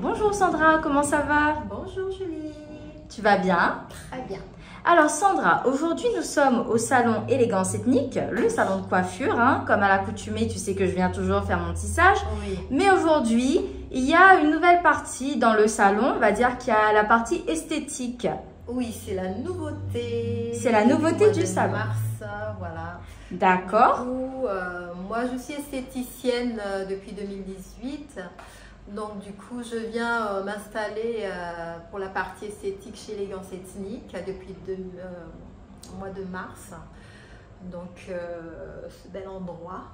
Bonjour Sandra, comment ça va? Bonjour Julie. Tu vas bien? Très bien. Alors Sandra, aujourd'hui nous sommes au salon Élégance Ethnique, le salon de coiffure, hein. Comme à l'accoutumée, tu sais que je viens toujours faire mon tissage. Oui. Mais aujourd'hui, il y a une nouvelle partie dans le salon, on va dire qu'il y a la partie esthétique. Oui, c'est la nouveauté. C'est la nouveauté du salon. Mars, voilà. D'accord. Du coup, moi je suis esthéticienne depuis 2018. Donc du coup, je viens m'installer pour la partie esthétique chez Élégance Ethnique depuis le mois de mars. Donc, ce bel endroit.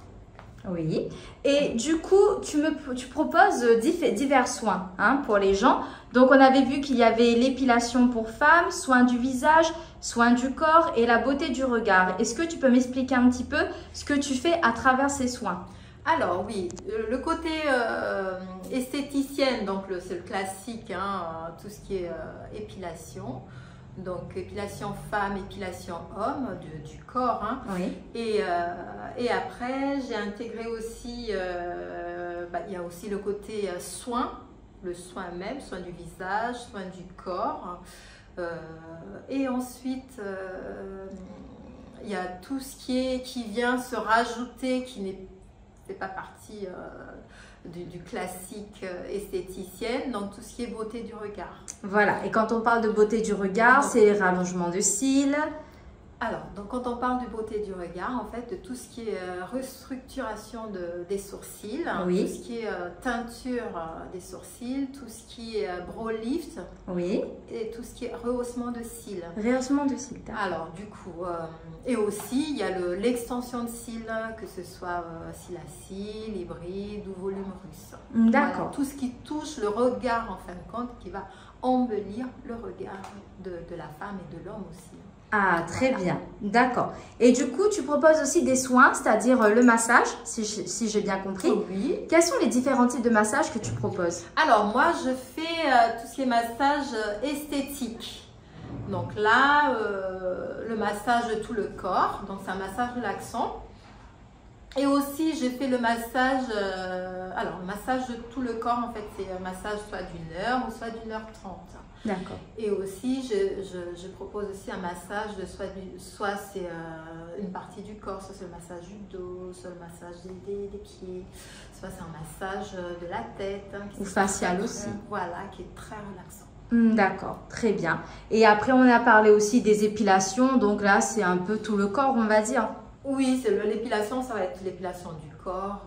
Oui. Et du coup, tu proposes divers soins, hein, pour les gens. Donc, on avait vu qu'il y avait l'épilation pour femmes, soins du visage, soins du corps et la beauté du regard. Est-ce que tu peux m'expliquer un petit peu ce que tu fais à travers ces soins? Alors oui, le côté esthéticienne, donc c'est le classique, hein, tout ce qui est épilation. Donc épilation femme, épilation homme, du corps. Hein. Oui. Et après, j'ai intégré aussi, il y a aussi le côté soin, le soin même, soin du visage, soin du corps. Et ensuite, il y a tout ce qui vient se rajouter, qui n'est pas partie du classique esthéticienne, donc tout ce qui est beauté du regard. Voilà, et quand on parle de beauté du regard, c'est les rallongements de cils. Alors, donc quand on parle de beauté du regard, en fait, de tout ce qui est restructuration des sourcils, Oui. tout ce qui est teinture des sourcils, tout ce qui est brow lift, Oui. et tout ce qui est rehaussement de cils. Rehaussement de cils. Alors, du coup, et aussi, il y a l'extension de cils, que ce soit cils à cils, hybride ou volume russe. D'accord. Voilà, tout ce qui touche le regard, en fin de compte, qui va embellir le regard de la femme et de l'homme aussi. Ah, très bien. D'accord. Et du coup, tu proposes aussi des soins, c'est-à-dire le massage, si j'ai bien compris. Oui. Quels sont les différents types de massages que tu proposes? Alors, moi, je fais tout ce qui est massage esthétique. Donc là, le massage de tout le corps. Donc, c'est un massage relaxant. Et aussi, j'ai fait le massage, alors le massage de tout le corps, en fait, c'est un massage soit d'une heure ou soit d'une heure 30. D'accord. Et aussi, je propose aussi un massage de soit c'est une partie du corps, soit c'est le massage du dos, soit le massage des pieds, soit c'est un massage de la tête. Hein, ou facial aussi. Voilà, qui est très relaxant. D'accord, très bien. Et après, on a parlé aussi des épilations, donc là, c'est un peu tout le corps, on va dire. Oui, l'épilation, ça va être l'épilation du corps,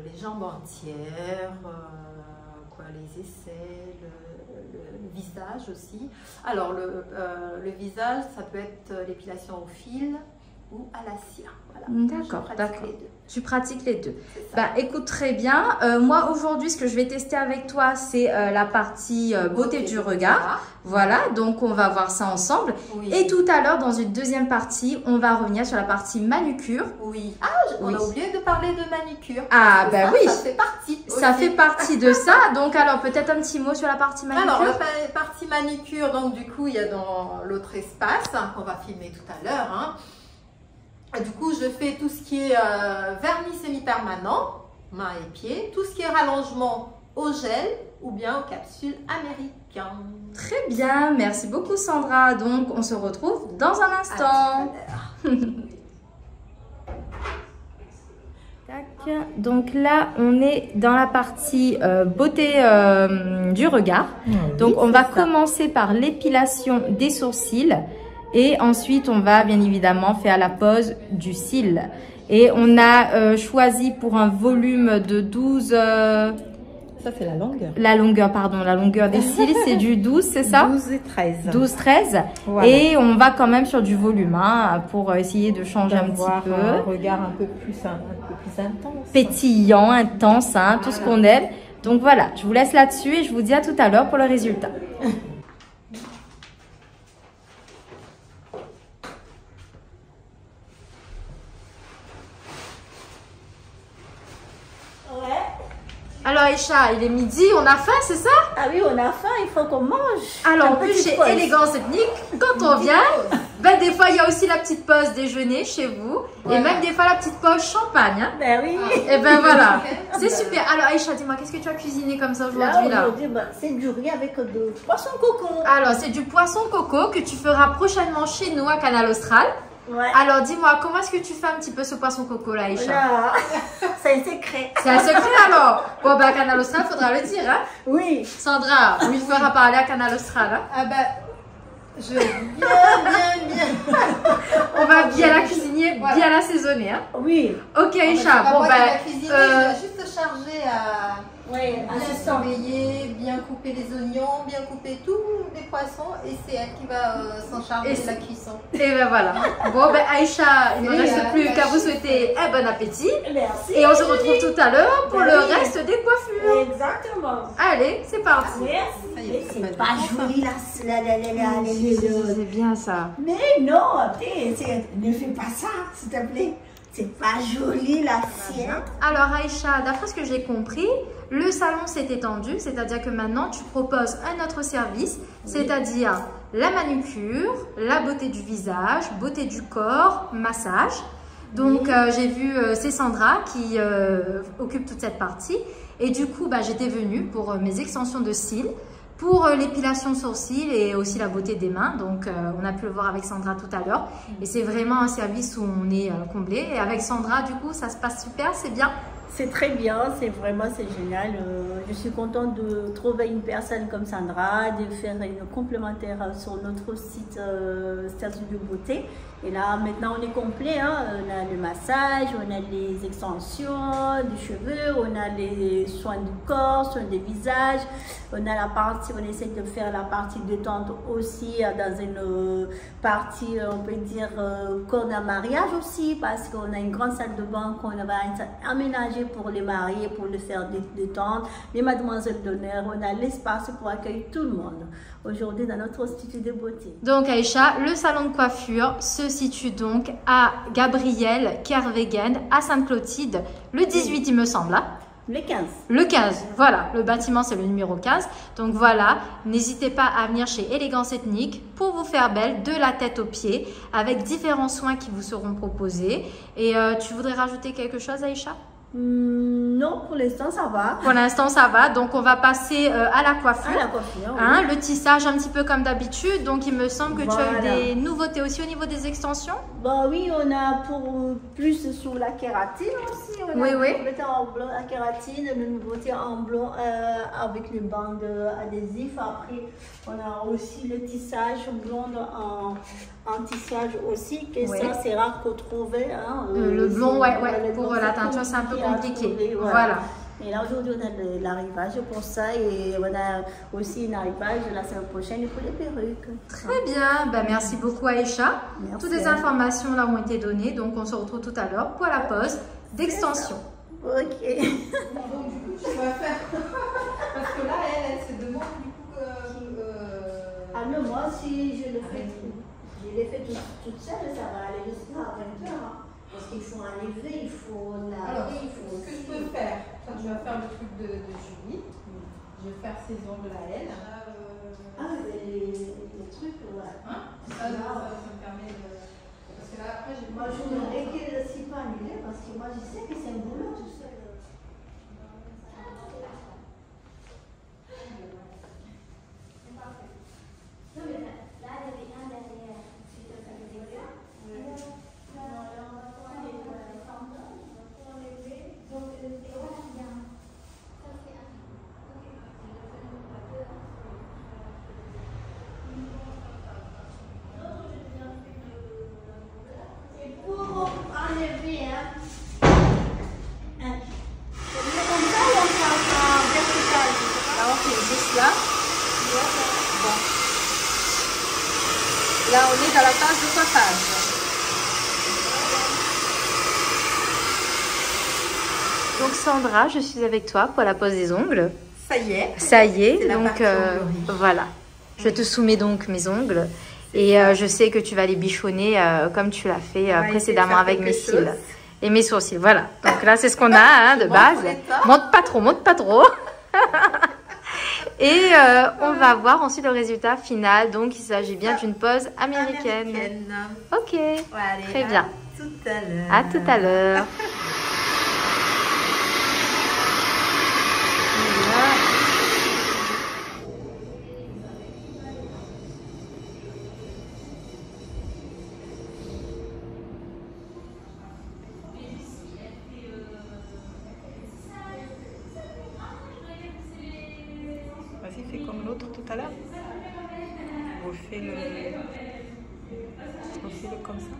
les jambes entières, les aisselles, le visage aussi. Alors, le visage, ça peut être l'épilation au fil ou à la cire. Voilà. D'accord, d'accord. Les deux. Tu pratiques les deux. Bah, écoute, très bien. Moi, aujourd'hui, ce que je vais tester avec toi, c'est la partie beauté du regard. Voilà, donc on va voir ça ensemble. Oui. Et tout à l'heure, dans une deuxième partie, on va revenir sur la partie manucure. Oui. Ah, on a oublié de parler de manucure. Ah, ben oui. Ça fait partie. Ça fait partie de ça. Donc, alors, peut-être un petit mot sur la partie manucure. Alors, la partie manucure, donc du coup, il y a dans l'autre espace, hein, qu'on va filmer tout à l'heure. Hein. Du coup, je fais tout ce qui est vernis semi-permanent, mains et pieds, tout ce qui est rallongement au gel ou bien aux capsules américaines. Très bien, merci beaucoup Sandra. Donc, on se retrouve dans un instant. Tac. Donc là, on est dans la partie beauté du regard. Donc, on va commencer par l'épilation des sourcils. Et ensuite, on va bien évidemment faire la pose du cil. Et on a choisi pour un volume de 12... Ça, c'est la longueur. La longueur, pardon. La longueur des cils, c'est du 12, c'est ça? 12 et 13. 12, 13. Voilà. Et on va quand même sur du volume, hein, pour essayer de changer un petit peu. Un regard un peu plus intense. Pétillant, intense, hein, tout ce qu'on aime. Donc voilà, je vous laisse là-dessus et je vous dis à tout à l'heure pour le résultat. Alors Aïcha, il est midi, on a faim, c'est ça? Ah oui, on a faim, il faut qu'on mange. Alors, en plus, chez Élégance Ethnique, quand on vient, ben, des fois, il y a aussi la petite pause déjeuner chez vous. Voilà. Et même des fois, la petite pause champagne. Hein. Ben oui. Et ben voilà. C'est super. Alors, Aïcha, dis-moi, qu'est-ce que tu as cuisiné comme ça aujourd'hui là? Aujourd'hui, c'est du riz avec du poisson coco. Alors, c'est du poisson coco que tu feras prochainement chez nous à Canal Austral. Ouais. Alors, dis-moi, comment est-ce que tu fais un petit peu ce poisson coco là, Aïcha? Voilà. C'est un secret. C'est un secret alors? Bon, bah, Canal Austral, faudra le dire, hein? Oui. Sandra, on lui fera parler à Canal Austral, hein? Ah bah, je vais bien. On va bien la cuisiner, voilà. Bien l'assaisonner, hein? Oui. Ok, Aïcha, bon, bah. La cuisiner, je vais juste charger à. Oui, bien surveiller, bien couper les oignons, bien couper tous les poissons et c'est elle qui va s'en charger de la cuisson. Et ben voilà. Bon ben Aïcha, il ne me reste plus qu'à vous souhaiter un bon appétit. Merci. Et on se retrouve tout à l'heure pour le reste des coiffures. Exactement. Allez, c'est parti. Merci. C'est pas joli là. C'est bien ça. Mais non, ne fais pas ça, s'il te plaît. C'est pas joli l'assiette. Alors Aïcha, d'après ce que j'ai compris, le salon s'est étendu, c'est-à-dire que maintenant tu proposes un autre service, c'est-à-dire la manucure, la beauté du visage, beauté du corps, massage. Donc j'ai vu c'est Sandra qui occupe toute cette partie et du coup bah, j'étais venue pour mes extensions de cils, pour l'épilation sourcils et aussi la beauté des mains. Donc on a pu le voir avec Sandra tout à l'heure et c'est vraiment un service où on est comblé et avec Sandra du coup ça se passe super, c'est bien. C'est très bien, c'est génial. Je suis contente de trouver une personne comme Sandra, de faire une complémentaire sur notre site Statut de Beauté. Et là, maintenant, on est complet. Hein. On a le massage, on a les extensions des cheveux, on a les soins du corps, soins du visage. On a la partie, on essaie de faire la partie détente aussi dans une partie, on peut dire, corps d'un mariage aussi, parce qu'on a une grande salle de bain qu'on va aménager pour les mariés, pour le faire détendre. Les mademoiselles d'honneur, on a l'espace pour accueillir tout le monde aujourd'hui dans notre institut de beauté. Donc Aïcha, le salon de coiffure se situe donc à Gabriel Kervegen à Sainte-Clotilde, le 18 il me semble. Hein. Le 15. Le 15, voilà, le bâtiment c'est le numéro 15. Donc voilà, n'hésitez pas à venir chez Élégance Ethnique pour vous faire belle de la tête aux pieds avec différents soins qui vous seront proposés. Et tu voudrais rajouter quelque chose Aïcha? Non, pour l'instant ça va. Pour l'instant ça va, donc on va passer à la coiffure. À la coiffure, oui. Hein, le tissage un petit peu comme d'habitude, donc il me semble que tu as eu des nouveautés aussi au niveau des extensions. Bah oui, on a pour plus sur la kératine aussi. On a nouveauté en blanc, la kératine, une nouveauté en blanc avec les bandes adhésives. Après, on a aussi le tissage blond en tissage aussi, que ça c'est rare qu'on trouve. Hein, le blond, pour la teinture c'est un peu compliqué. Voilà. Et là aujourd'hui on a l'arrivage pour ça et on a aussi un arrivage la semaine prochaine pour les perruques. Très bien, ben, merci beaucoup Aïcha. Merci. Toutes les informations là ont été données, donc on se retrouve tout à l'heure pour la pause d'extension. Ok. Donc du coup tu vas faire, parce que là elle se demande du coup Ah non, moi si je le fais toute seule, ça va aller jusqu'à 20h. Parce qu'il faut enlever, il faut laver, il faut... Ce que je peux faire, quand tu vas faire le truc de Julie, je vais faire ses ongles à elle. Les trucs, ouais. Hein ça me permet de... Parce que là, après, moi, je voudrais qu'elle ne s'y pas annulée, parce que moi, je sais que c'est un boulot tout seul. Non, mais là, il y avait un derrière. Si tu as fait des gars, Là, on est dans la phase de coiffage. Donc Sandra, je suis avec toi pour la pose des ongles. ça y est. Ça y est, donc donc voilà. Je te soumets donc mes ongles et je sais que tu vas les bichonner comme tu l'as fait précédemment avec mes cils. Et mes sourcils, voilà. Donc là, c'est ce qu'on a hein, de base. Monte pas trop, monte pas trop. Et on va voir ensuite le résultat final. Donc, il s'agit bien d'une pose américaine. Ok, Allez, très bien. Tout à l'heure. À tout à l'heure. Vas-y, fais comme l'autre tout à l'heure. Refais-le comme ça.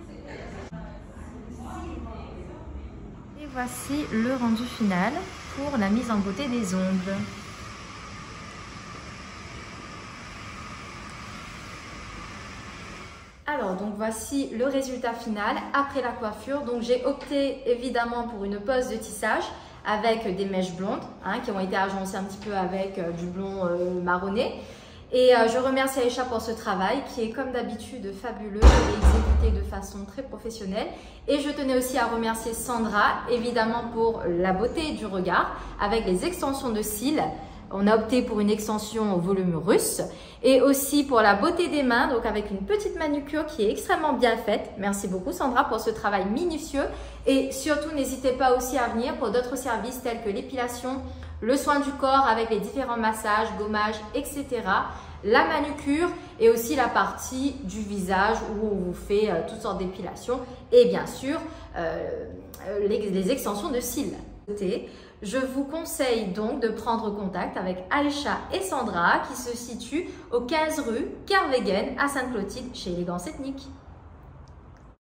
Et voici le rendu final pour la mise en beauté des ongles. Alors, donc voici le résultat final après la coiffure. Donc, j'ai opté évidemment pour une pose de tissage avec des mèches blondes hein, qui ont été agencées un petit peu avec du blond marronné. Et je remercie Aïcha pour ce travail qui est comme d'habitude fabuleux et exécuté de façon très professionnelle. Et je tenais aussi à remercier Sandra évidemment pour la beauté du regard avec les extensions de cils. On a opté pour une extension au volume russe et aussi pour la beauté des mains, donc avec une petite manucure qui est extrêmement bien faite. Merci beaucoup Sandra pour ce travail minutieux et surtout n'hésitez pas aussi à venir pour d'autres services tels que l'épilation, le soin du corps avec les différents massages, gommages, etc. La manucure et aussi la partie du visage où on vous fait toutes sortes d'épilations et bien sûr les extensions de cils. Je vous conseille donc de prendre contact avec Aïcha et Sandra qui se situent au 15 rue Kervegen à Sainte-Clotilde chez Élégance Ethnique.